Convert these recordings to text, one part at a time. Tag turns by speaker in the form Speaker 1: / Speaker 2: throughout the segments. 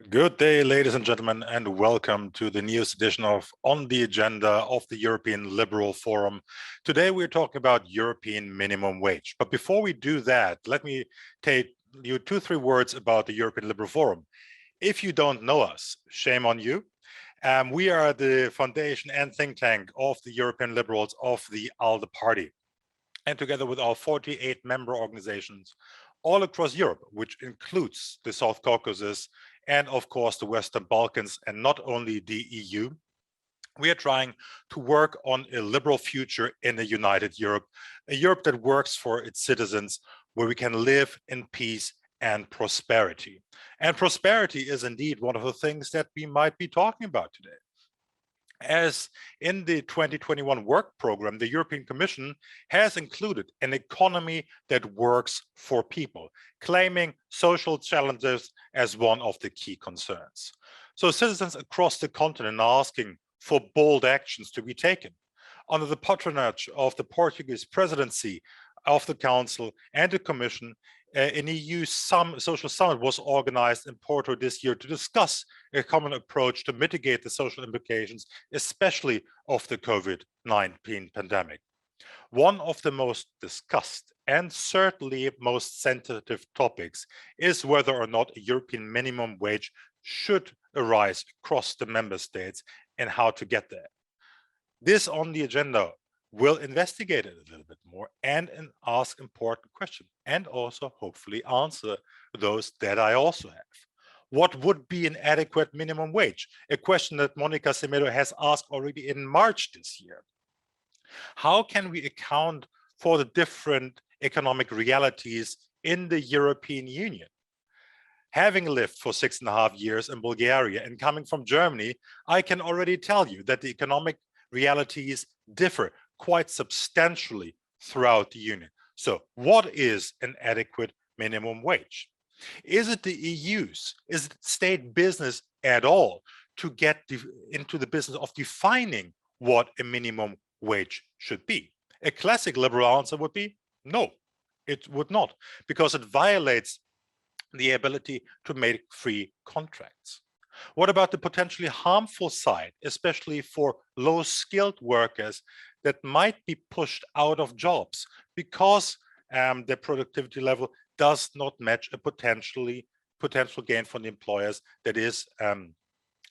Speaker 1: Good day, ladies and gentlemen, and welcome to the newest edition of On the Agenda of the European Liberal Forum. Today, we're talking about European minimum wage. But before we do that, let me take you 2-3 words about the European Liberal Forum. If you don't know us, shame on you. We are the foundation and think tank of the European Liberals of the ALDE party. And together with our 48 member organizations all across Europe, which includes the South Caucasus and of course the Western Balkans, and not only the EU, we are trying to work on a liberal future in a united Europe, a Europe that works for its citizens, where we can live in peace and prosperity. And prosperity is indeed one of the things that we might be talking about today. As in the 2021 work program, the European Commission has included an economy that works for people, claiming social challenges as one of the key concerns. So citizens across the continent are asking for bold actions to be taken. Under the patronage of the Portuguese presidency of the Council and the Commission, an EU social summit was organized in Porto this year to discuss a common approach to mitigate the social implications, especially of the COVID-19 pandemic. One of the most discussed and certainly most sensitive topics is whether or not a European minimum wage should arise across the member states and how to get there. This on the agenda will investigate it a little bit more and ask important questions, and also hopefully answer those that I also have. What would be an adequate minimum wage? A question that Monica Semedo has asked already in March this year. How can we account for the different economic realities in the European Union? Having lived for 6.5 years in Bulgaria and coming from Germany, I can already tell you that the economic realities differ quite substantially throughout the Union. So what is an adequate minimum wage? Is it the EU's, is it state business at all to get into the business of defining what a minimum wage should be? A classic liberal answer would be no, it would not, because it violates the ability to make free contracts. What about the potentially harmful side, especially for low-skilled workers that might be pushed out of jobs because their productivity level does not match a potential gain for the employers that is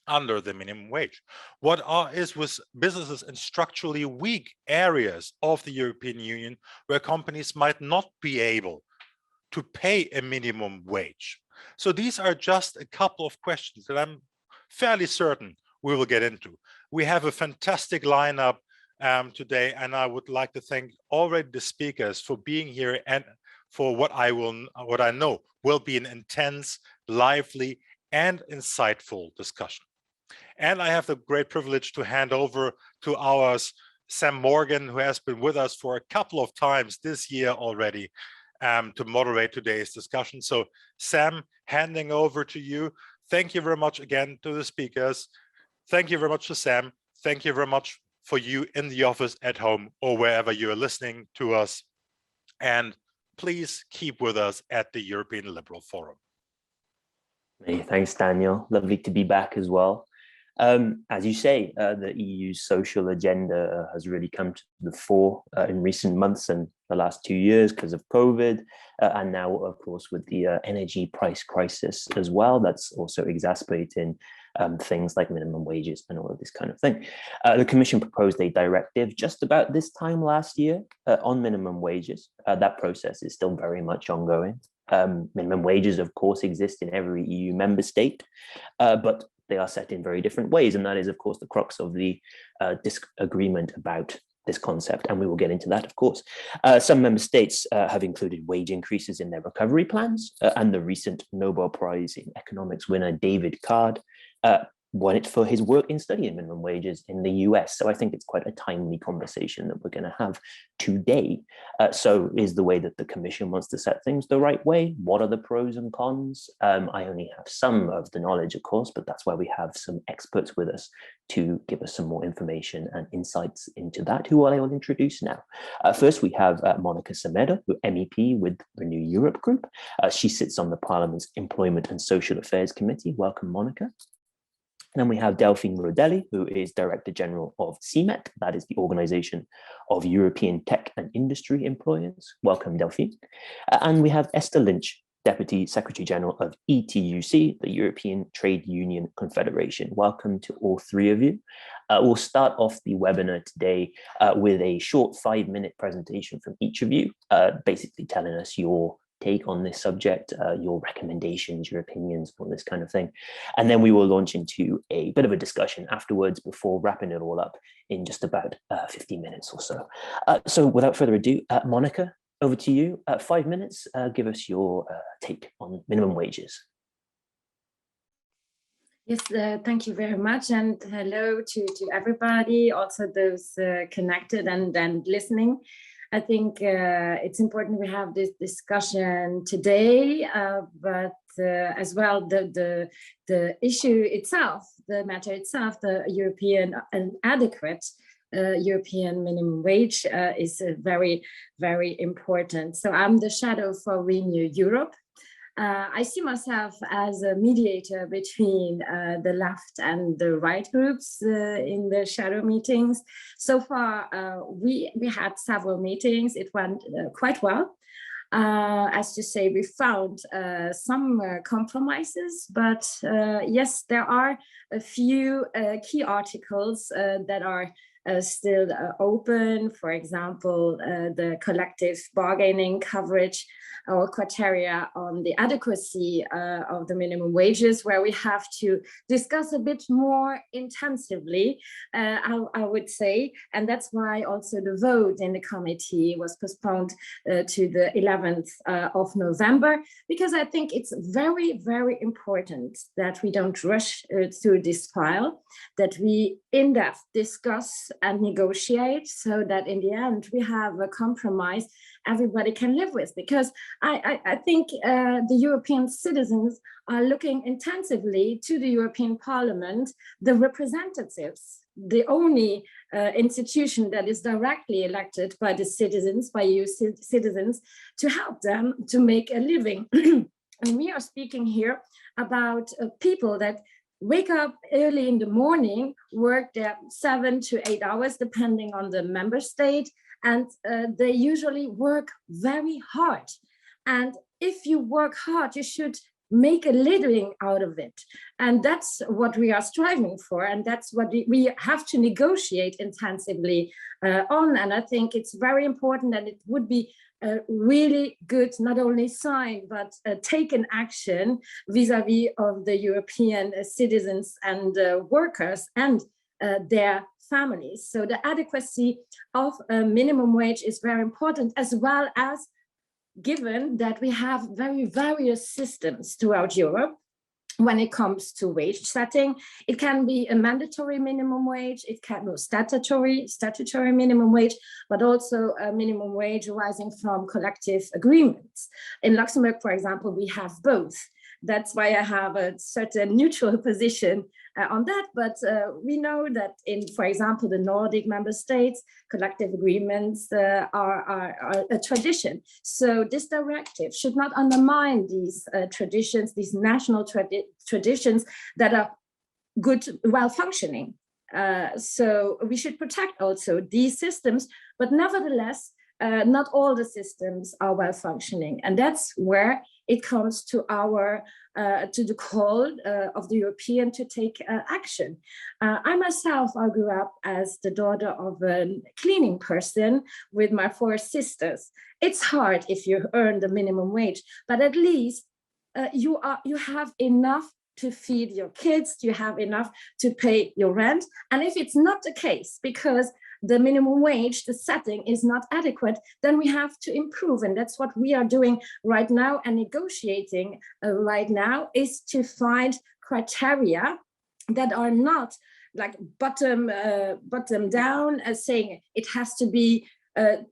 Speaker 1: under the minimum wage? What is with businesses in structurally weak areas of the European Union where companies might not be able to pay a minimum wage? So these are just a couple of questions that I'm fairly certain we will get into. We have a fantastic lineup today, and I would like to thank already the speakers for being here and for what I know will be an intense, lively, and insightful discussion. And I have the great privilege to hand over to ours, Sam Morgan, who has been with us for a couple of times this year already, to moderate today's discussion. So Sam, handing over to you. Thank you very much again to the speakers. Thank you very much to Sam. Thank you very much for you in the office, at home, or wherever you're listening to us. And please keep with us at the European Liberal Forum.
Speaker 2: Hey, thanks, Daniel. Lovely to be back as well. As you say, the EU's social agenda has really come to the fore in recent months and the last 2 years because of COVID, and now, of course, with the energy price crisis as well. That's also exacerbating things like minimum wages and all of this kind of thing. The Commission proposed a directive just about this time last year on minimum wages. That process is still very much ongoing. Minimum wages, of course, exist in every EU member state, but they are set in very different ways. And that is, of course, the crux of the disagreement about this concept. And we will get into that, of course. Some member states have included wage increases in their recovery plans, and the recent Nobel Prize in economics winner, David Card, won it for his work in studying minimum wages in the US. So I think it's quite a timely conversation that we're going to have today. So is the way that the Commission wants to set things the right way? What are the pros and cons? I only have some of the knowledge, of course, but that's why we have some experts with us to give us some more information and insights into that, who I will introduce now. First, we have Monica Semedo, MEP with Renew Europe Group. She sits on the Parliament's Employment and Social Affairs Committee. Welcome, Monica. Then we have Delphine Rodelli, who is Director General of CEMET, that is the Organization of European Tech and Industry Employers. Welcome, Delphine. And we have Esther Lynch, Deputy Secretary General of ETUC, the European Trade Union Confederation. Welcome to all three of you. We'll start off the webinar today with a short 5-minute presentation from each of you, basically telling us your take on this subject, your recommendations, your opinions on this kind of thing. And then we will launch into a bit of a discussion afterwards before wrapping it all up in just about 15 minutes or so. So without further ado, Monica, over to you. 5 minutes, give us your take on minimum wages.
Speaker 3: Yes, thank you very much. And hello to everybody, also those connected and listening. I think it's important we have this discussion today, but as well the issue itself, the matter itself, the European and adequate European minimum wage is very, very important. So I'm the shadow for Renew Europe. I see myself as a mediator between the left and the right groups in the shadow meetings. So far, we had several meetings. It went quite well. As you say, we found some compromises, but yes, there are a few key articles that are still open. For example, the collective bargaining coverage or criteria on the adequacy of the minimum wages, where we have to discuss a bit more intensively, I would say. And that's why also the vote in the committee was postponed to the 11th of November, because I think it's very, very important that we don't rush through this file, that we in-depth discuss and negotiate so that in the end we have a compromise everybody can live with, because I think the European citizens are looking intensively to the European Parliament, the representatives, the only institution that is directly elected by the citizens, by EU citizens, to help them to make a living. And we are speaking here about people that wake up early in the morning, work there 7 to 8 hours, depending on the member state, and they usually work very hard. And if you work hard, you should make a living out of it. And that's what we are striving for. And that's what we have to negotiate intensively on. And I think it's very important, and it would be really good, not only sign, but taken action vis-a-vis of the European citizens and workers and their families. So the adequacy of a minimum wage is very important, as well as given that we have very various systems throughout Europe. When it comes to wage setting, it can be a mandatory minimum wage, it can be statutory minimum wage, but also a minimum wage arising from collective agreements. In Luxembourg, for example, we have both. That's why I have a certain neutral position on that. But we know that in, for example, the Nordic member states, collective agreements are a tradition. So this directive should not undermine these traditions, these national traditions that are good, well functioning. So we should protect also these systems, but nevertheless, not all the systems are well functioning. And that's where it comes to our to the call of the European to take action. I myself, I grew up as the daughter of a cleaning person with my 4 sisters. It's hard if you earn the minimum wage, but at least you have enough to feed your kids, you have enough to pay your rent. And if it's not the case, because the minimum wage, the setting is not adequate, then we have to improve. And that's what we are doing right now and negotiating right now, is to find criteria that are not like bottom down, saying it has to be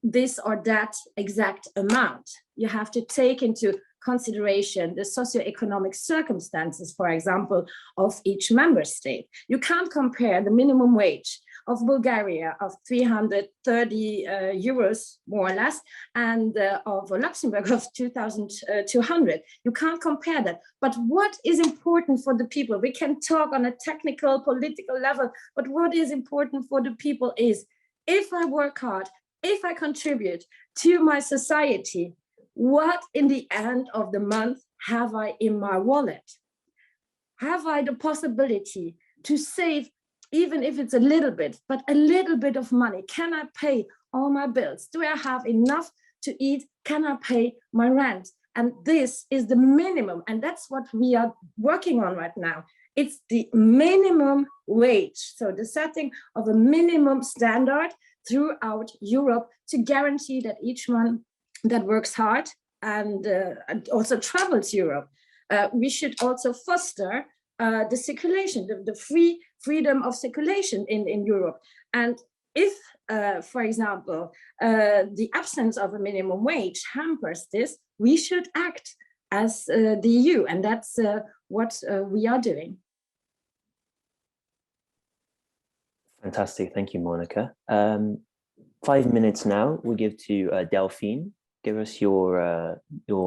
Speaker 3: this or that exact amount. You have to take into consideration the socioeconomic circumstances, for example, of each member state. You can't compare the minimum wage of Bulgaria of 330 euros, more or less, and of Luxembourg of 2,200. You can't compare that. But what is important for the people? We can talk on a technical, political level, but what is important for the people is, if I work hard, if I contribute to my society, what in the end of the month have I in my wallet? Have I the possibility to save, even if it's a little bit, but a little bit of money? Can I pay all my bills? Do I have enough to eat? Can I pay my rent? And this is the minimum. And that's what we are working on right now. It's the minimum wage. So the setting of a minimum standard throughout Europe to guarantee that each one that works hard and also travels Europe. We should also foster the circulation, the freedom of circulation in Europe. And if, for example, the absence of a minimum wage hampers this, we should act as the EU, and that's what we are doing.
Speaker 2: Fantastic, thank you, Monica. 5 minutes now, we'll give to Delphine. Give us your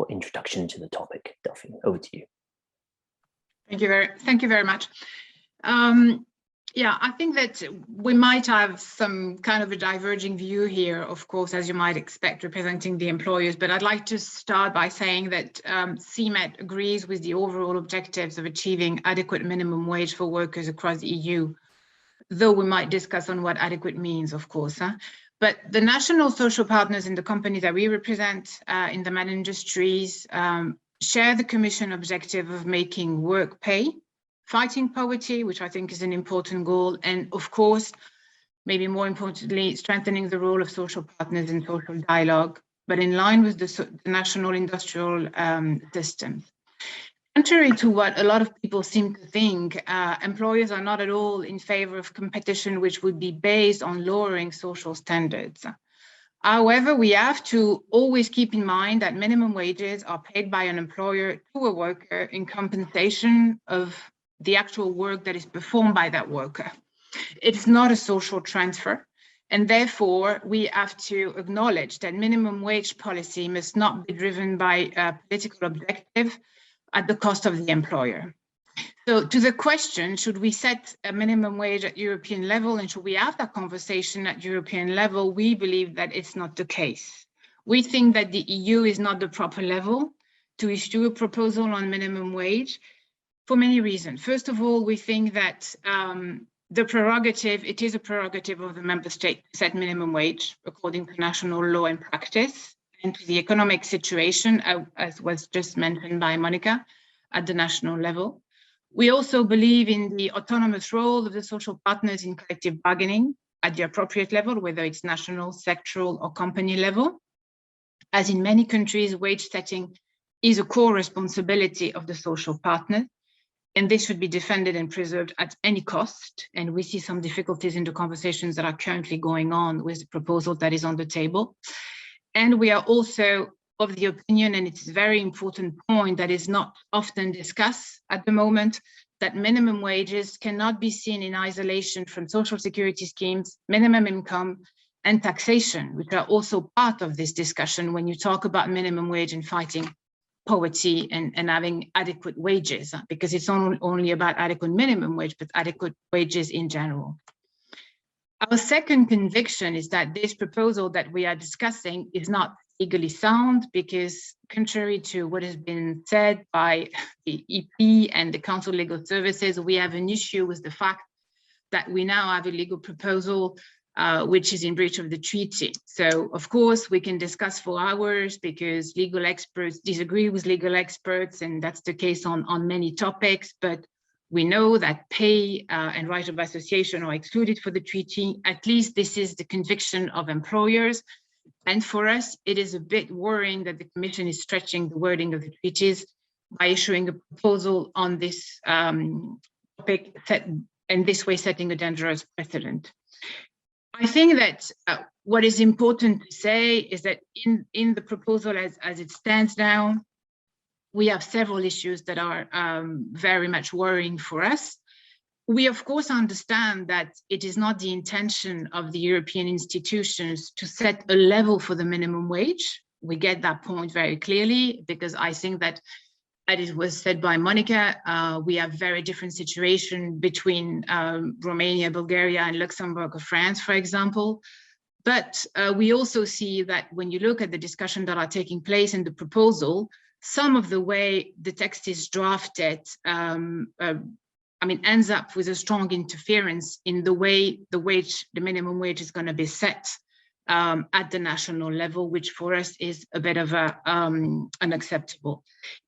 Speaker 2: introduction to the topic. Delphine, over to you.
Speaker 4: Thank you very much. Yeah, I think that we might have some kind of a diverging view here, of course, as you might expect, representing the employers. But I'd like to start by saying that CMET agrees with the overall objectives of achieving adequate minimum wage for workers across the EU, though we might discuss on what adequate means, of course. But the national social partners in the companies that we represent in the main industries share the Commission objective of making work pay, fighting poverty, which I think is an important goal, and of course, maybe more importantly, strengthening the role of social partners in social dialogue, but in line with the national industrial systems. Contrary to what a lot of people seem to think, employers are not at all in favor of competition which would be based on lowering social standards. However, we have to always keep in mind that minimum wages are paid by an employer to a worker in compensation of the actual work that is performed by that worker. It's not a social transfer, and therefore we have to acknowledge that minimum wage policy must not be driven by a political objective at the cost of the employer. So to the question, should we set a minimum wage at European level and should we have that conversation at European level? We believe that it's not the case. We think that the EU is not the proper level to issue a proposal on minimum wage for many reasons. First of all, we think that it is a prerogative of the member state to set minimum wage according to national law and practice and to the economic situation, as was just mentioned by Monica, at the national level. We also believe in the autonomous role of the social partners in collective bargaining at the appropriate level, whether it's national, sectoral, or company level. As in many countries, wage setting is a core responsibility of the social partners, and this should be defended and preserved at any cost. And we see some difficulties in the conversations that are currently going on with the proposal that is on the table. And we are also of the opinion, and it's a very important point that is not often discussed at the moment, that minimum wages cannot be seen in isolation from social security schemes, minimum income, and taxation, which are also part of this discussion when you talk about minimum wage and fighting poverty and having adequate wages, because it's not only about adequate minimum wage, but adequate wages in general. Our second conviction is that this proposal that we are discussing is not legally sound, because contrary to what has been said by the EP and the Council of Legal Services, we have an issue with the fact that we now have a legal proposal which is in breach of the treaty. So of course we can discuss for hours because legal experts disagree with legal experts, and that's the case on many topics, but we know that pay and right of association are excluded for the treaty. At least this is the conviction of employers. And for us, it is a bit worrying that the Commission is stretching the wording of the treaties by issuing a proposal on this topic, and this way setting a dangerous precedent. I think that what is important to say is that in the proposal as it stands now, we have several issues that are very much worrying for us. We, of course, understand that it is not the intention of the European institutions to set a level for the minimum wage. We get that point very clearly, because I think that, as it was said by Monica, we have very different situation between Romania, Bulgaria, and Luxembourg or France, for example. But we also see that when you look at the discussion that are taking place in the proposal, some of the way the text is drafted ends up with a strong interference in the way the minimum wage is going to be set at the national level, which for us is a bit of unacceptable.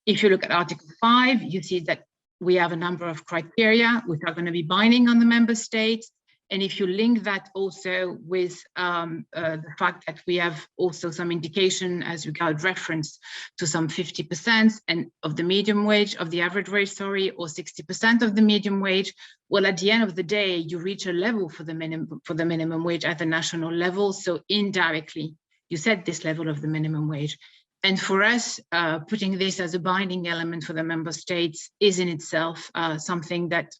Speaker 4: If you look at Article 5, you see that we have a number of criteria which are going to be binding on the member states. And if you link that also with the fact that we have also some indication as regard reference to some 50% and of the medium wage, of the average wage, sorry, or 60% of the medium wage, well, at the end of the day, you reach a level for the minimum wage at the national level. So indirectly, you set this level of the minimum wage. And for us, putting this as a binding element for the member states is in itself something that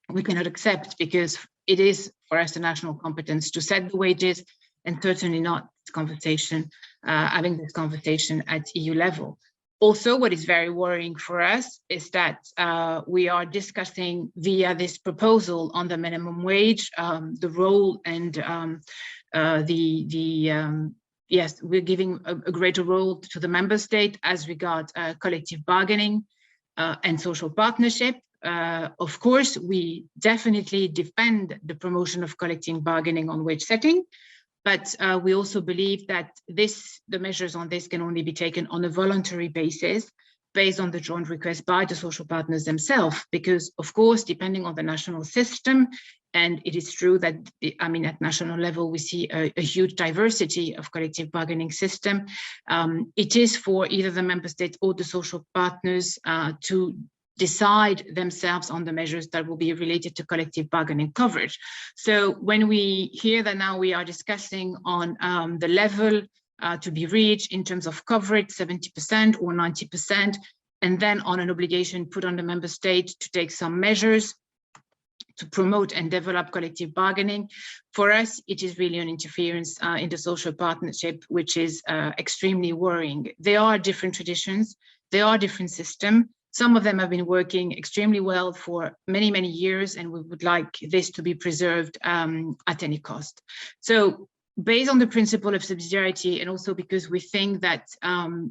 Speaker 4: we cannot accept, because it is for us a national competence to set the wages, and certainly not having this conversation at EU level. Also, what is very worrying for us is that we are discussing via this proposal on the minimum wage, the role and yes, we're giving a greater role to the member state as regards collective bargaining and social partnership. Of course, we definitely defend the promotion of collective bargaining on wage setting, but we also believe that the measures on this can only be taken on a voluntary basis, based on the joint request by the social partners themselves, because of course, depending on the national system, and it is true that, at national level, we see a huge diversity of collective bargaining system. It is for either the member states or the social partners to decide themselves on the measures that will be related to collective bargaining coverage. So when we hear that now we are discussing on the level to be reached in terms of coverage, 70% or 90%, and then on an obligation put on the member state to take some measures to promote and develop collective bargaining, for us, it is really an interference in the social partnership, which is extremely worrying. There are different traditions, there are different systems. Some of them have been working extremely well for many, many years, and we would like this to be preserved at any cost. So based on the principle of subsidiarity, and also because we think that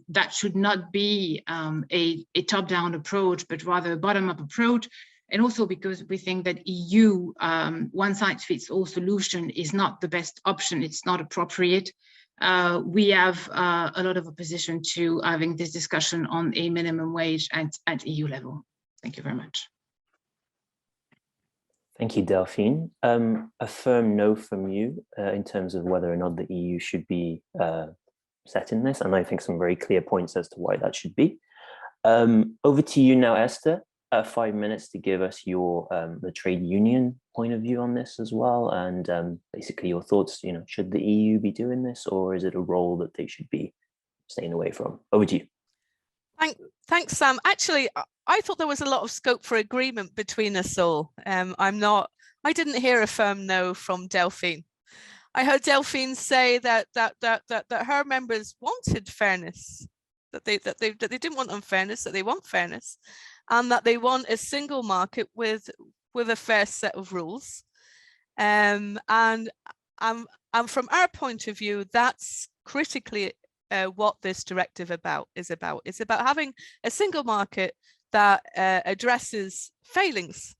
Speaker 4: that should not be a top-down approach, but rather a bottom-up approach, and also because we think that EU one-size-fits-all solution is not the best option, it's not appropriate. We have a lot of opposition to having this discussion on a minimum wage at EU level. Thank you very much.
Speaker 2: Thank you, Delphine. A firm no from you in terms of whether or not the EU should be setting this, and I think some very clear points as to why that should be. Over to you now, Esther. 5 minutes to give us your the trade union point of view on this as well, and basically your thoughts. Should the EU be doing this, or is it a role that they should be staying away from? Over to you.
Speaker 5: Thanks, Sam. Actually, I thought there was a lot of scope for agreement between us all. I didn't hear a firm no from Delphine. I heard Delphine say that her members wanted fairness, that they didn't want unfairness, that they want fairness, and that they want a single market with a fair set of rules. And from our point of view, that's critically what this directive is about. It's about having a single market that addresses failings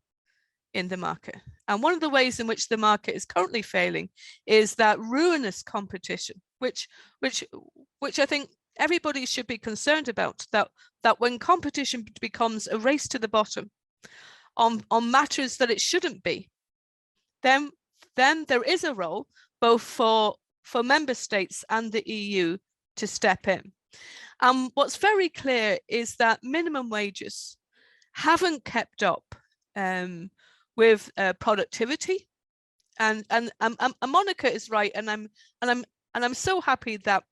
Speaker 5: in the market. And one of the ways in which the market is currently failing is that ruinous competition, which I think everybody should be concerned about, that when competition becomes a race to the bottom on matters that it shouldn't be, then there is a role both for member states and the EU to step in. What's very clear is that minimum wages haven't kept up with productivity, and Monica is right, and I'm so happy that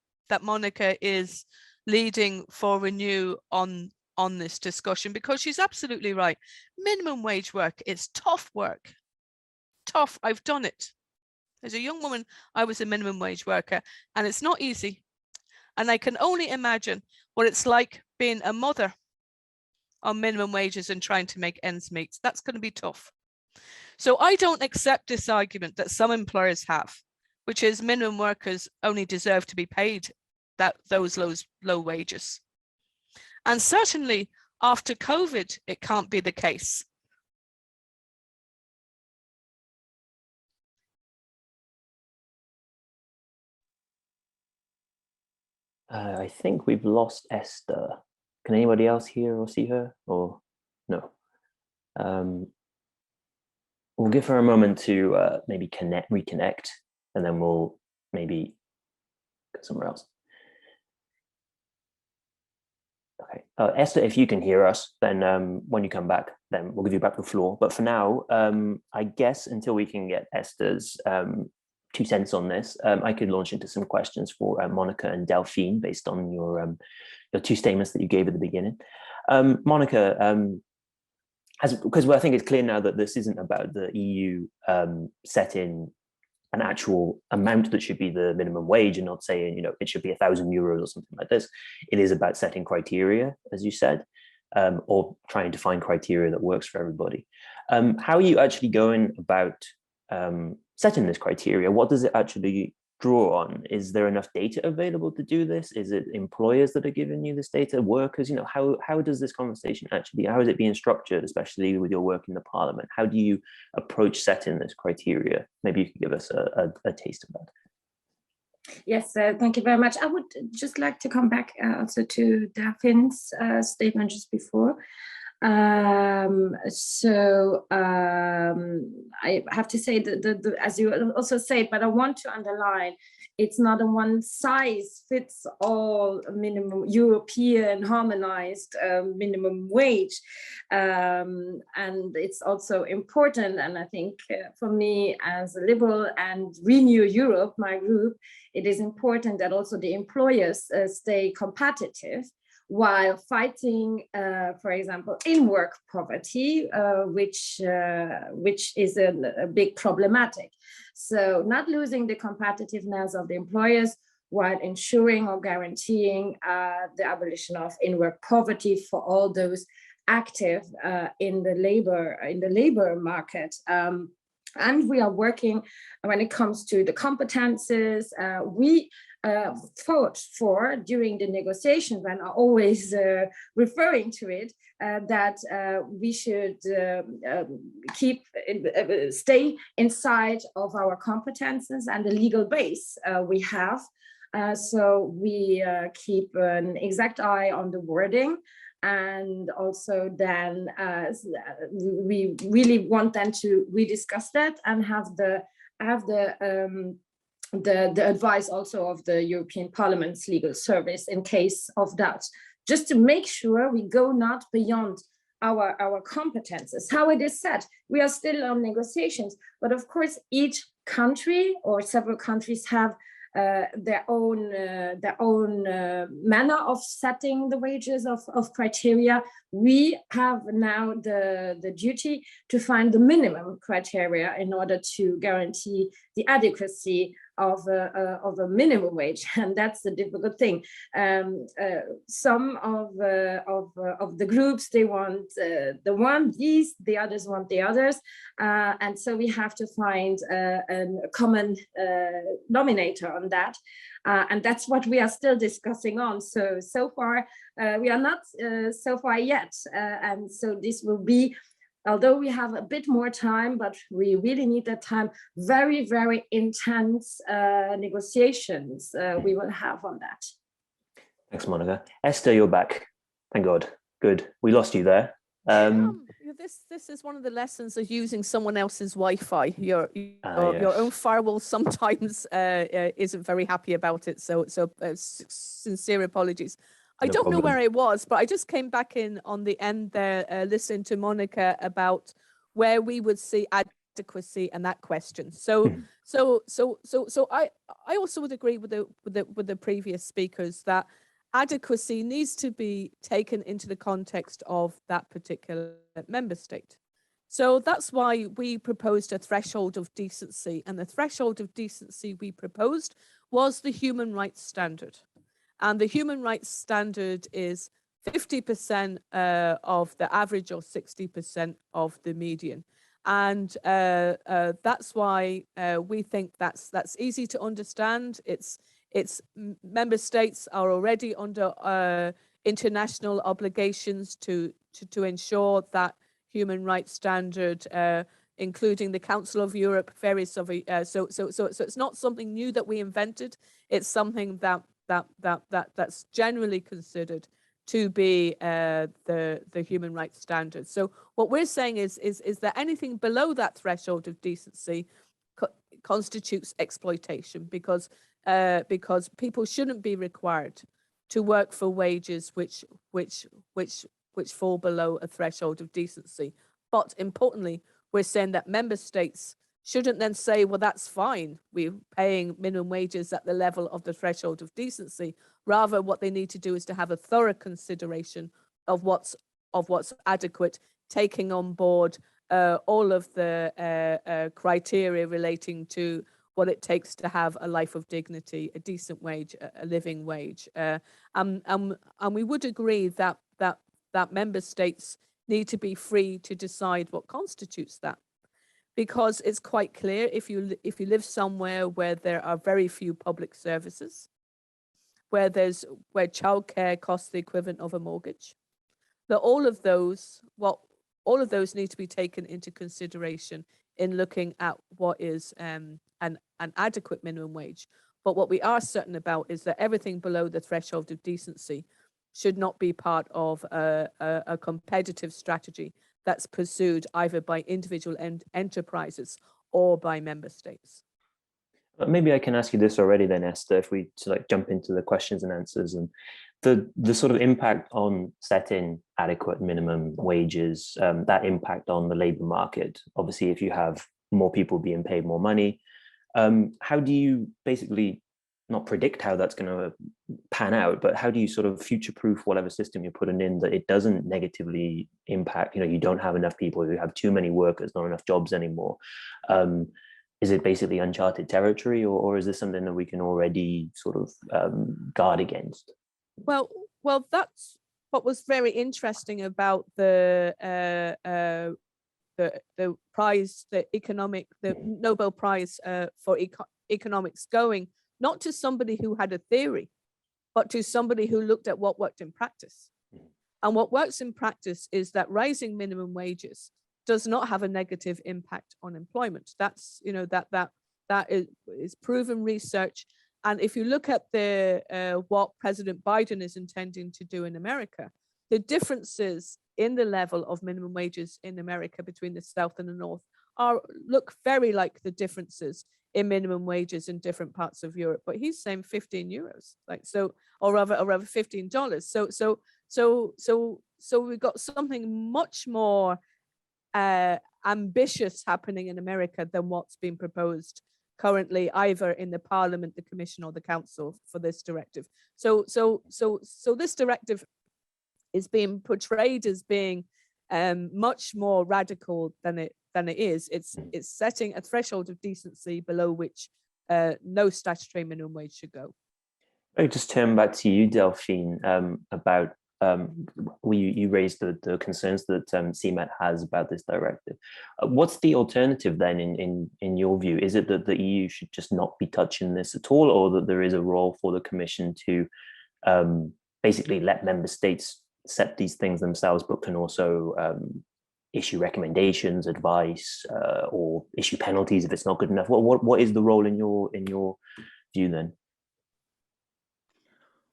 Speaker 5: Monica is leading for Renew on this discussion, because she's absolutely right. Minimum wage work is tough work. Tough. I've done it. As a young woman, I was a minimum wage worker, and it's not easy. And I can only imagine what it's like being a mother on minimum wages and trying to make ends meet. That's going to be tough. So I don't accept this argument that some employers have, which is minimum workers only deserve to be paid those low wages. And certainly after COVID, it can't be the case.
Speaker 2: I think we've lost Esther. Can anybody else hear or see her, or no? We'll give her a moment to maybe reconnect, and then we'll maybe go somewhere else. Okay, Esther, if you can hear us, then when you come back, then we'll give you back the floor. But for now, I guess until we can get Esther's 2 cents on this, I could launch into some questions for Monica and Delphine based on your 2 statements that you gave at the beginning. Monica, because I think it's clear now that this isn't about the EU setting an actual amount that should be the minimum wage, and not saying, it should be €1,000 or something like this. It is about setting criteria, as you said, or trying to find criteria that works for everybody. How are you actually going about setting this criteria? What does it actually draw on? Is there enough data available to do this? Is it employers that are giving you this data, workers? How does this conversation actually, how is it being structured, especially with your work in the parliament? How do you approach setting this criteria? Maybe you could give us a taste of that.
Speaker 3: Yes, thank you very much. I would just like to come back also to Delphine's statement just before. I have to say that as you also said, but I want to underline, it's not a one size fits all minimum European harmonized minimum wage. And it's also important, and I think for me as a liberal and Renew Europe, my group, it is important that also the employers stay competitive while fighting, for example, in-work poverty, which is a big problematic. So not losing the competitiveness of the employers while ensuring or guaranteeing the abolition of in-work poverty for all those active in the labor market. And we are working when it comes to the competences. We fought for during the negotiations, and are always referring to it, that we should stay inside of our competences and the legal base we have. So we keep an exact eye on the wording. And also then we really want them to rediscuss that and have the advice also of the European Parliament's legal service in case of doubt, just to make sure we go not beyond our competences. How it is said, we are still on negotiations, but of course each country or several countries have their own manner of setting the wages of criteria. We have now the duty to find the minimum criteria in order to guarantee the adequacy of a minimum wage, and that's the difficult thing. Some of the groups, they want these, the others want the others, and so we have to find a common denominator on that, and that's what we are still discussing on. So far we are not so far yet, and so this will be, although we have a bit more time, but we really need that time, very, very intense negotiations we will have on that.
Speaker 2: Thanks, Monica. Esther, you're back. Thank God. Good. We lost you there.
Speaker 6: This is one of the lessons of using someone else's Wi-Fi. Your own firewall sometimes isn't very happy about it. So sincere apologies. I don't know where I was, but I just came back in on the end there, listening to Monica about where we would see adequacy and that question. So I also would agree with the previous speakers that adequacy needs to be taken into the context of that particular member state. So that's why we proposed a threshold of decency, and the threshold of decency we proposed was the human rights standard. And the human rights standard is 50% of the average or 60% of the median. And that's why we think that's easy to understand. It's member states are already under international obligations to ensure that human rights standard, including the Council of Europe, various of so it's not something new that we invented. It's something that's generally considered to be the human rights standard. So what we're saying is that anything below that threshold of decency constitutes exploitation, because people shouldn't be required to work for wages which fall below a threshold of decency. But importantly, we're saying that member states shouldn't then say, well, that's fine, we're paying minimum wages at the level of the threshold of decency. Rather, what they need to do is to have a thorough consideration of what's adequate, taking on board all of the criteria relating to what it takes to have a life of dignity, a decent wage, a living wage. And we would agree that member states need to be free to decide what constitutes that, because it's quite clear if you live somewhere where there are very few public services, where childcare costs the equivalent of a mortgage, that all of those need to be taken into consideration in looking at what is an adequate minimum wage. But what we are certain about is that everything below the threshold of decency should not be part of a competitive strategy that's pursued either by individual enterprises or by member states.
Speaker 2: Maybe I can ask you this already then, Esther, if we jump into the questions and answers, and the sort of impact on setting adequate minimum wages, that impact on the labor market. Obviously, if you have more people being paid more money, how do you basically not predict how that's going to pan out, but how do you sort of future-proof whatever system you're putting in that it doesn't negatively impact, you don't have enough people, you have too many workers, not enough jobs anymore. Is it basically uncharted territory, or is this something that we can already sort of guard against?
Speaker 6: Well, that's what was very interesting about the prize, the Nobel Prize for economics going not to somebody who had a theory, but to somebody who looked at what worked in practice. And what works in practice is that rising minimum wages does not have a negative impact on employment. That's, that is proven research. And if you look at what President Biden is intending to do in America, the differences in the level of minimum wages in America between the South and the North look very like the differences in minimum wages in different parts of Europe. But he's saying 15 euros, or rather $15. So we've got something much more ambitious happening in America than what's been proposed currently, either in the Parliament, the Commission, or the Council for this directive. So this directive is being portrayed as being much more radical than it is. It's setting a threshold of decency below which no statutory minimum wage should go.
Speaker 2: I just turn back to you, Delphine, about you raised the concerns that CMET has about this directive. What's the alternative then, in your view? Is it that the EU should just not be touching this at all, or that there is a role for the Commission to basically let member states set these things themselves, but can also issue recommendations, advice, or issue penalties if it's not good enough? What is the role in your view then?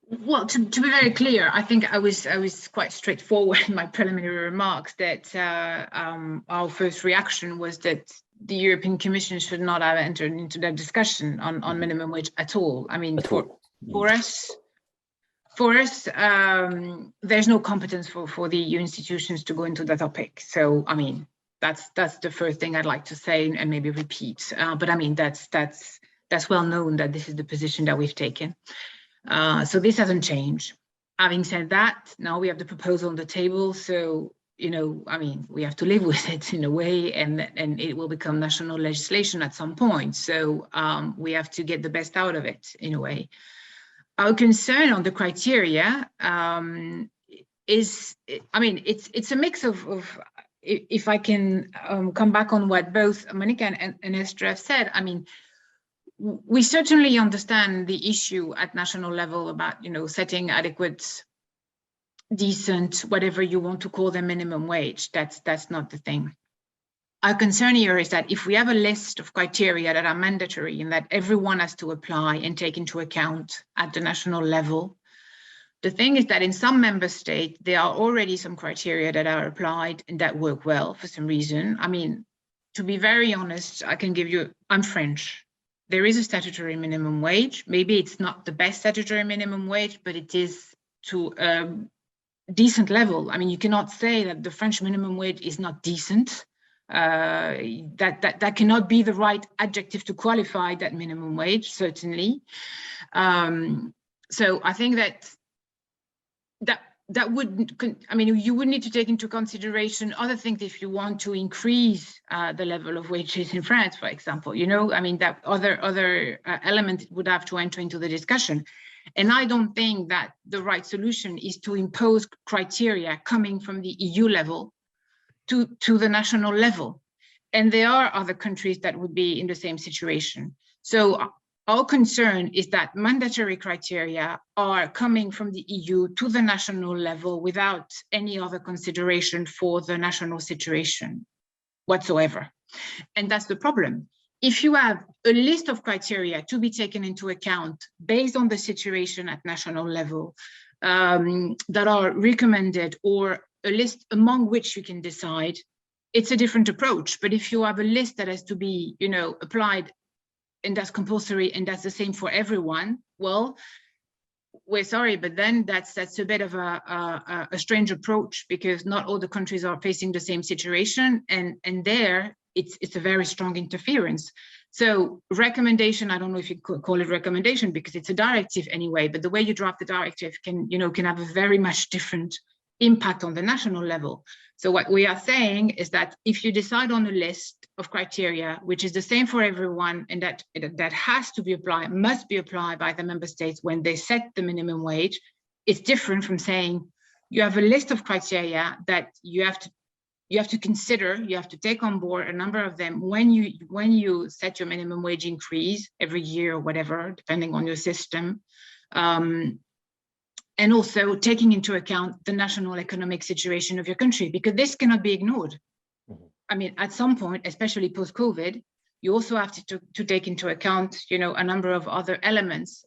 Speaker 4: Well, to be very clear, I think I was quite straightforward in my preliminary remarks that our first reaction was that the European Commission should not have entered into that discussion on minimum wage at all. I mean, for us, there's no competence for the EU institutions to go into that topic. So, I mean, That's the first thing I'd like to say and maybe repeat. But I mean, that's well known that this is the position that we've taken. So this hasn't changed. Having said that, now we have the proposal on the table. So, you know, I mean, we have to live with it in a way, and it will become national legislation at some point. So we have to get the best out of it in a way. Our concern on the criteria is, I mean, it's a mix of if I can come back on what both Monica and Esther have said, I mean, we certainly understand the issue at national level about, you know, setting adequate, decent, whatever you want to call the minimum wage. That's not the thing. Our concern here is that if we have a list of criteria that are mandatory and that everyone has to apply and take into account at the national level, the thing is that in some member states, there are already some criteria that are applied and that work well for some reason. I mean, to be very honest, I can give you, I'm French. There is a statutory minimum wage. Maybe it's not the best statutory minimum wage, but it is to a decent level. I mean, you cannot say that the French minimum wage is not decent. That cannot be the right adjective to qualify that minimum wage, certainly. So I think that would, I mean, you would need to take into consideration other things if you want to increase the level of wages in France, for example. You know, I mean, that other element would have to enter into the discussion. And I don't think that the right solution is to impose criteria coming from the EU level to the national level. And there are other countries that would be in the same situation. So our concern is that mandatory criteria are coming from the EU to the national level without any other consideration for the national situation whatsoever. And that's the problem. If you have a list of criteria to be taken into account based on the situation at national level that are recommended, or a list among which you can decide, it's a different approach. But if you have a list that has to be, you know, applied and that's compulsory and that's the same for everyone, well, we're sorry, but then that's a bit of a strange approach, because not all the countries are facing the same situation, and there it's a very strong interference. So recommendation, I don't know if you could call it recommendation because it's a directive anyway, but the way you draft the directive can have a very much different impact on the national level. So what we are saying is that if you decide on a list of criteria, which is the same for everyone, and that has to be applied, must be applied by the member states when they set the minimum wage, it's different from saying you have a list of criteria that you have to consider, you have to take on board a number of them when you set your minimum wage increase every year or whatever, depending on your system. And also taking into account the national economic situation of your country, because this cannot be ignored. I mean, at some point, especially post-COVID, you also have to take into account, a number of other elements,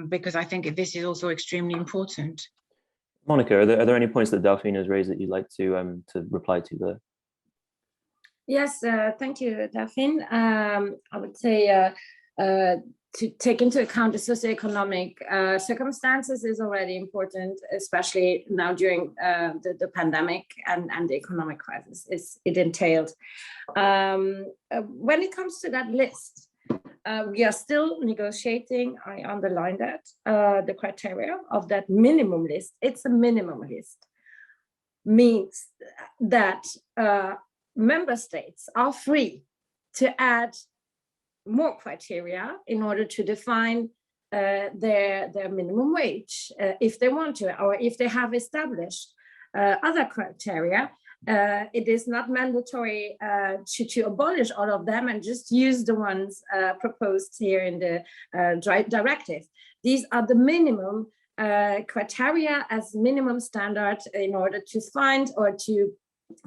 Speaker 4: because I think this is also extremely important.
Speaker 2: Monica, are there any points that Delphine has raised that you'd like to reply to there?
Speaker 3: Yes, thank you, Delphine. I would say to take into account the socioeconomic circumstances is already important, especially now during the pandemic and the economic crisis it entailed. When it comes to that list, we are still negotiating, I underline that, the criteria of that minimum list. It's a minimum list, means that member states are free to add more criteria in order to define their minimum wage if they want to, or if they have established other criteria. It is not mandatory to abolish all of them and just use the ones proposed here in the directive. These are the minimum criteria as minimum standard in order to find or to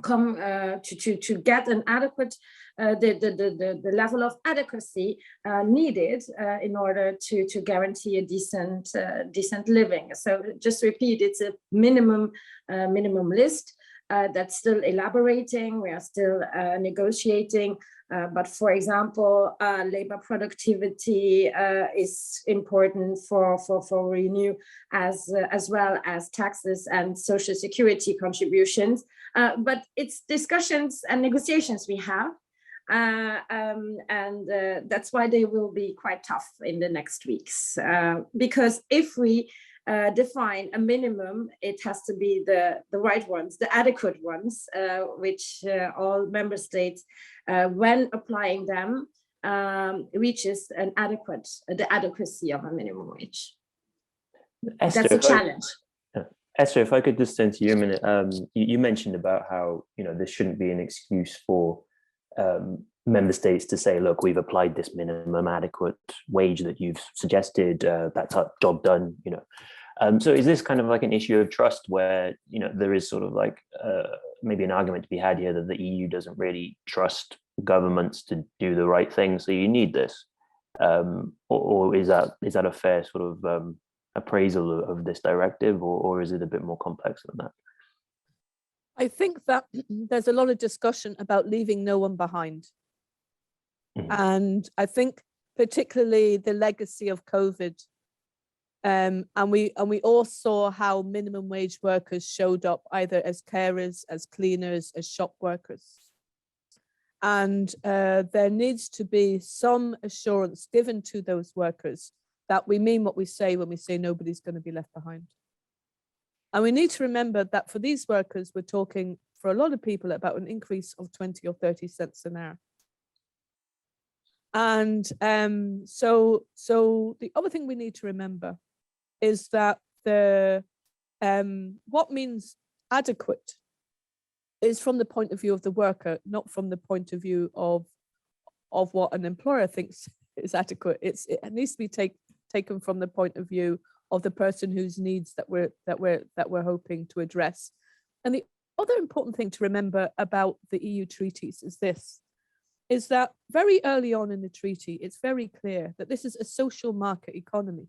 Speaker 3: come to get an adequate the level of adequacy needed in order to guarantee a decent living. So just repeat, it's a minimum list that's still elaborating. We are still negotiating But for example, labor productivity is important for Renew, as well as taxes and social security contributions. But it's discussions and negotiations we have. That's why they will be quite tough in the next weeks. Because if we define a minimum, it has to be the right ones, the adequate ones, which all member states, when applying them, reaches the adequacy of a minimum wage.
Speaker 2: Esther,
Speaker 3: that's a challenge.
Speaker 2: Esther, if I could just turn to you a minute. You mentioned about how this shouldn't be an excuse for member states to say, look, we've applied this minimum adequate wage that you've suggested, that's our job done, so is this kind of like an issue of trust where there is sort of like maybe an argument to be had here that the EU doesn't really trust governments to do the right thing, so you need this, or is that a fair sort of appraisal of this directive, or is it a bit more complex than that?
Speaker 6: I think that there's a lot of discussion about leaving no one behind. Mm-hmm. And I think particularly the legacy of COVID, and we all saw how minimum wage workers showed up either as carers, as cleaners, as shop workers. And there needs to be some assurance given to those workers that we mean what we say when we say nobody's going to be left behind. And we need to remember that for these workers, we're talking for a lot of people about an increase of 20 or 30 cents an hour. And so the other thing we need to remember is that what means adequate is from the point of view of the worker, not from the point of view of what an employer thinks is adequate. It needs to be taken from the point of view of the person whose needs that we're hoping to address. And the other important thing to remember about the EU treaties is that very early on in the treaty, it's very clear that this is a social market economy.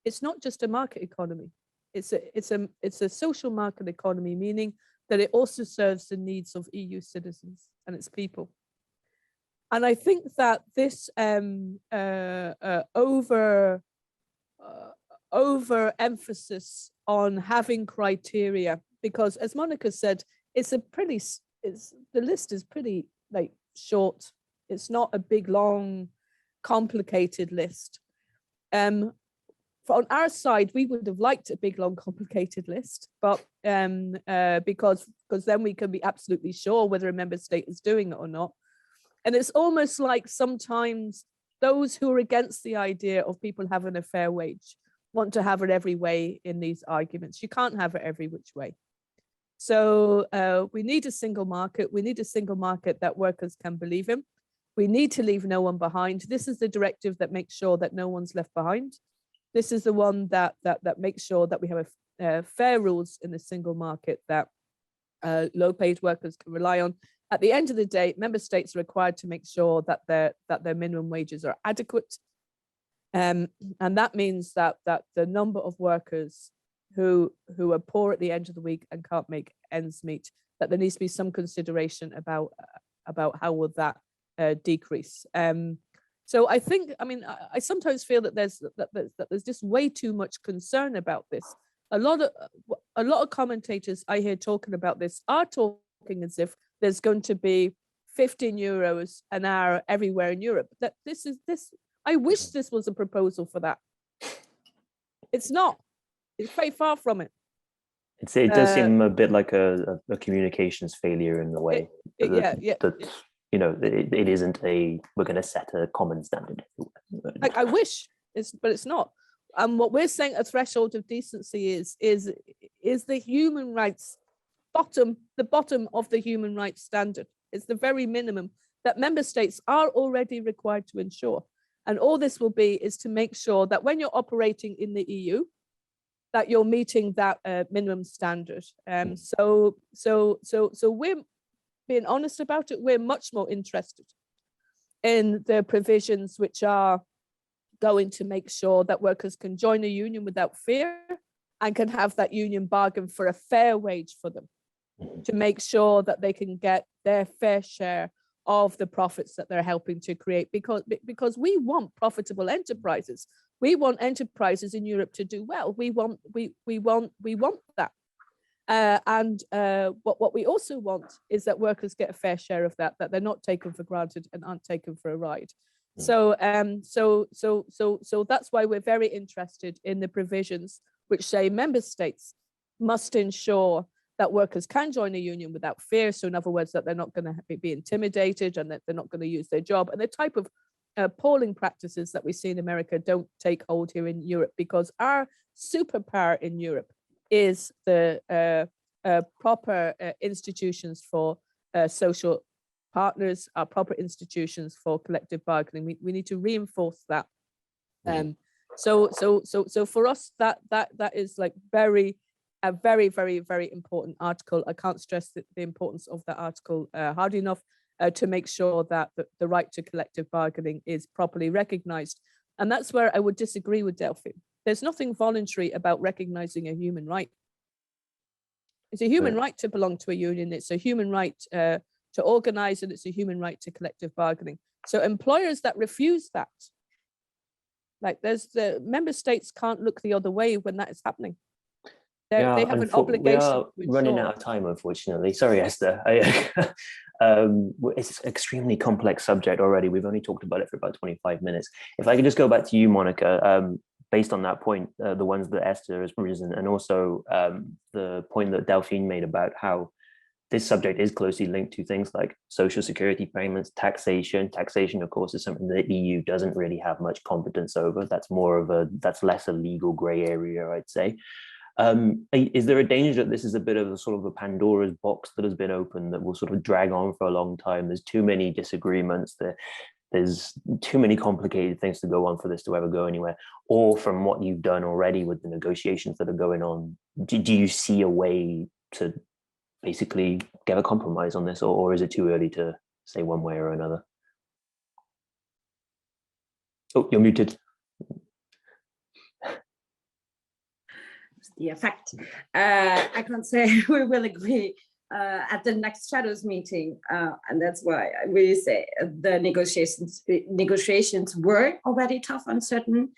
Speaker 6: It's not just a market economy. It's a social market economy, meaning that it also serves the needs of EU citizens and its people. And I think that this overemphasis on having criteria, because as Monica said, the list is pretty like short. It's not a big, long, complicated list. On our side, we would have liked a big, long, complicated list, but because then we can be absolutely sure whether a member state is doing it or not. And it's almost like sometimes those who are against the idea of people having a fair wage want to have it every way in these arguments. You can't have it every which way. So we need a single market. We need a single market that workers can believe in. We need to leave no one behind. This is the directive that makes sure that no one's left behind. This is the one that makes sure that we have fair rules in the single market that low-paid workers can rely on. At the end of the day, member states are required to make sure that their minimum wages are adequate. And that means that the number of workers who are poor at the end of the week and can't make ends meet, that there needs to be some consideration about how will that decrease. So I think, I sometimes feel that there's just way too much concern about this. A lot of commentators I hear talking about this are talking as if there's going to be 15 euros an hour everywhere in Europe. That I wish this was a proposal for that. It's not. It's very far from it.
Speaker 2: It does seem a bit like a communications failure in a way. It isn't we're going to set a common standard.
Speaker 6: Like I wish, but it's not. And what we're saying a threshold of decency is the human rights the bottom of the human rights standard. It's the very minimum that member states are already required to ensure. And all this will be is to make sure that when you're operating in the EU, that you're meeting that minimum standard. So we're being honest about it. We're much more interested in the provisions which are going to make sure that workers can join a union without fear and can have that union bargain for a fair wage for them, to make sure that they can get their fair share of the profits that they're helping to create, because we want profitable enterprises. We want enterprises in Europe to do well. We want that. What we also want is that workers get a fair share of that they're not taken for granted and aren't taken for a ride. So that's why we're very interested in the provisions which say member states must ensure that workers can join a union without fear. So in other words, that they're not going to be intimidated and that they're not going to use their job. And the type of appalling practices that we see in America don't take hold here in Europe, because our superpower in Europe is the proper institutions for social partners, our proper institutions for collective bargaining. We need to reinforce that. So for us, that is like a very, very, very important article. I can't stress the importance of that article hard enough to make sure that the right to collective bargaining is properly recognized. And that's where I would disagree with Delphine. There's nothing voluntary about recognizing a human right. It's a human right to belong to a union. It's a human right to organize, and it's a human right to collective bargaining. So employers that refuse that, like there's the member states can't look the other way when that is happening. They have an obligation.
Speaker 2: We are running out of time, unfortunately. Sorry, Esther. It's an extremely complex subject already. We've only talked about it for about 25 minutes. If I could just go back to you, Monica, based on that point, the ones that Esther has risen, and also the point that Delphine made about how this subject is closely linked to things like social security payments, taxation. Taxation, of course, is something that the EU doesn't really have much competence over. That's less a legal gray area, I'd say. Is there a danger that this is a bit of a sort of a Pandora's box that has been opened that will sort of drag on for a long time? There's too many disagreements. There's too many complicated things to go on for this to ever go anywhere. Or from what you've done already with the negotiations that are going on, do you see a way to basically get a compromise on this, or is it too early to say one way or another? Oh, you're muted.
Speaker 3: The effect. I can't say we will agree at the next shadows meeting, and that's why I really say the negotiations were already tough on certain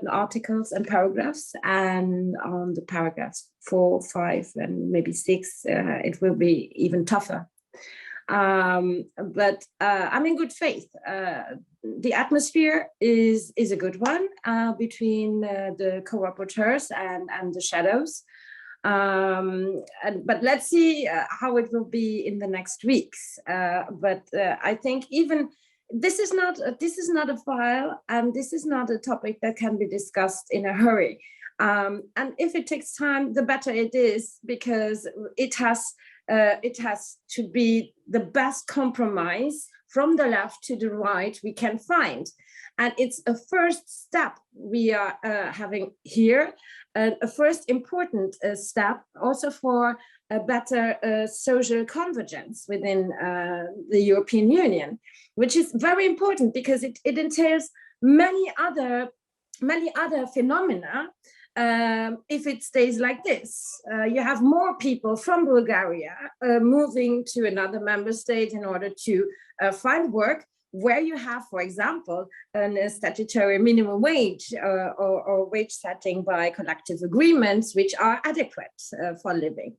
Speaker 3: articles and paragraphs, and on the paragraphs 4, 5, and maybe 6, it will be even tougher. But I'm in good faith. The atmosphere is a good one between the co-rapporteurs and the shadows. But let's see how it will be in the next weeks. But I think even this is not a file, and this is not a topic that can be discussed in a hurry. And if it takes time, the better it is, because it has to be the best compromise from the left to the right we can find. And it's a first step we are having here, a first important step also for a better social convergence within the European Union, which is very important because it entails many other phenomena. If it stays like this, you have more people from Bulgaria moving to another member state in order to find work, where you have, for example, a statutory minimum wage or wage setting by collective agreements, which are adequate for living.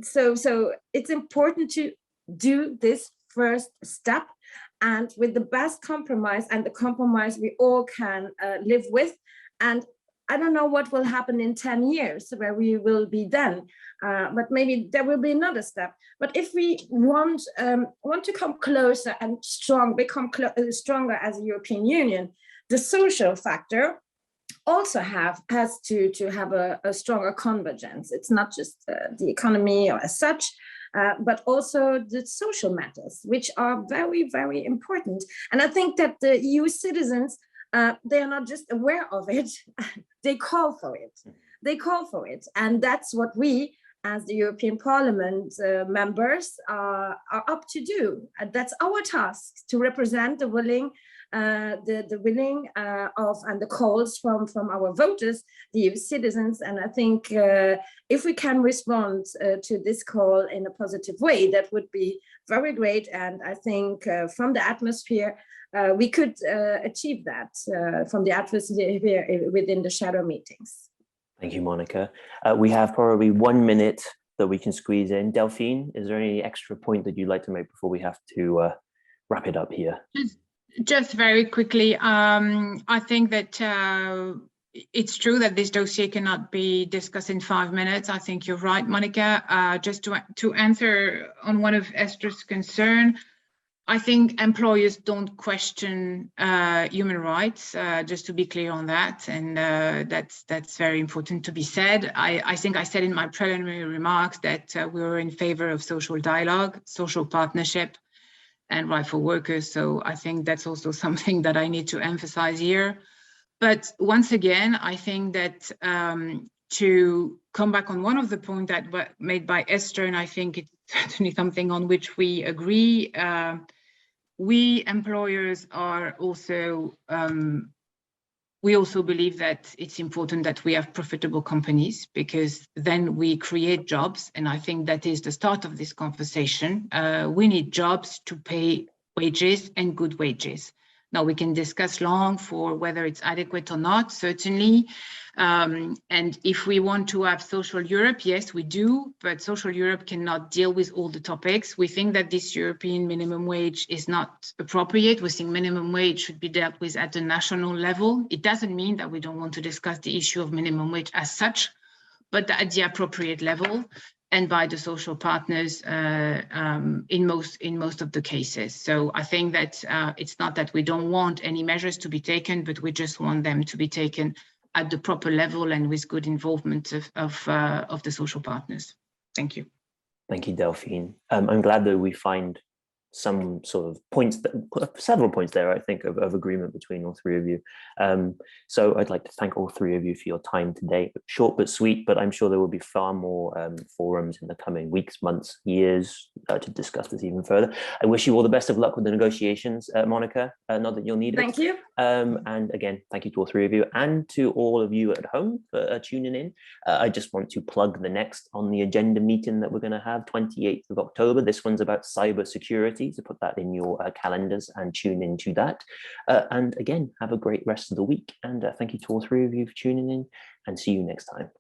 Speaker 3: So it's important to do this first step, and with the best compromise, and the compromise we all can live with. And I don't know what will happen in 10 years, where we will be then, but maybe there will be another step. But if we want to come closer and become stronger as a European Union, the social factor also has to have a stronger convergence. It's not just the economy or as such, but also the social matters, which are very, very important. And I think that the EU citizens, they are not just aware of it, they call for it. They call for it. And that's what we, as the European Parliament members, are up to do. And that's our task, to represent the willing the willing of and the calls from our voters, the citizens. And I think if we can respond to this call in a positive way, that would be very great. And I think from the atmosphere, we could achieve that from the atmosphere here within the shadow meetings.
Speaker 2: Thank you, Monica. We have probably 1 minute that we can squeeze in. Delphine, is there any extra point that you'd like to make before we have to wrap it up here?
Speaker 4: Just very quickly, I think that it's true that this dossier cannot be discussed in 5 minutes. I think you're right, Monica. Just to answer on one of Esther's concern, I think employers don't question human rights, just to be clear on that. And that's very important to be said. I think I said in my preliminary remarks that we were in favor of social dialogue, social partnership, and right for workers. So I think that's also something that I need to emphasize here. But once again, I think that to come back on one of the points that were made by Esther, and I think it's certainly something on which we agree, we employers are also, we also believe that it's important that we have profitable companies, because then we create jobs. And I think that is the start of this conversation. We need jobs to pay wages and good wages. Now we can discuss long for whether it's adequate or not, certainly. And if we want to have social Europe, yes, we do, but social Europe cannot deal with all the topics. We think that this European minimum wage is not appropriate. We think minimum wage should be dealt with at the national level. It doesn't mean that we don't want to discuss the issue of minimum wage as such, but at the appropriate level and by the social partners in most of the cases. So I think that it's not that we don't want any measures to be taken, but we just want them to be taken at the proper level and with good involvement of the social partners. Thank you.
Speaker 2: Thank you, Delphine. I'm glad that we find some sort of points, several points there, I think, of agreement between all three of you. So I'd like to thank all three of you for your time today. Short but sweet, but I'm sure there will be far more forums in the coming weeks, months, years to discuss this even further. I wish you all the best of luck with the negotiations, Monica, not that you'll need it.
Speaker 3: Thank you.
Speaker 2: And again, thank you to all three of you and to all of you at home for tuning in. I just want to plug the next on the agenda meeting that we're going to have, 28th of October. This one's about cyber security, so put that in your calendars and tune into that. And again, have a great rest of the week. And thank you to all three of you for tuning in, and see you next time.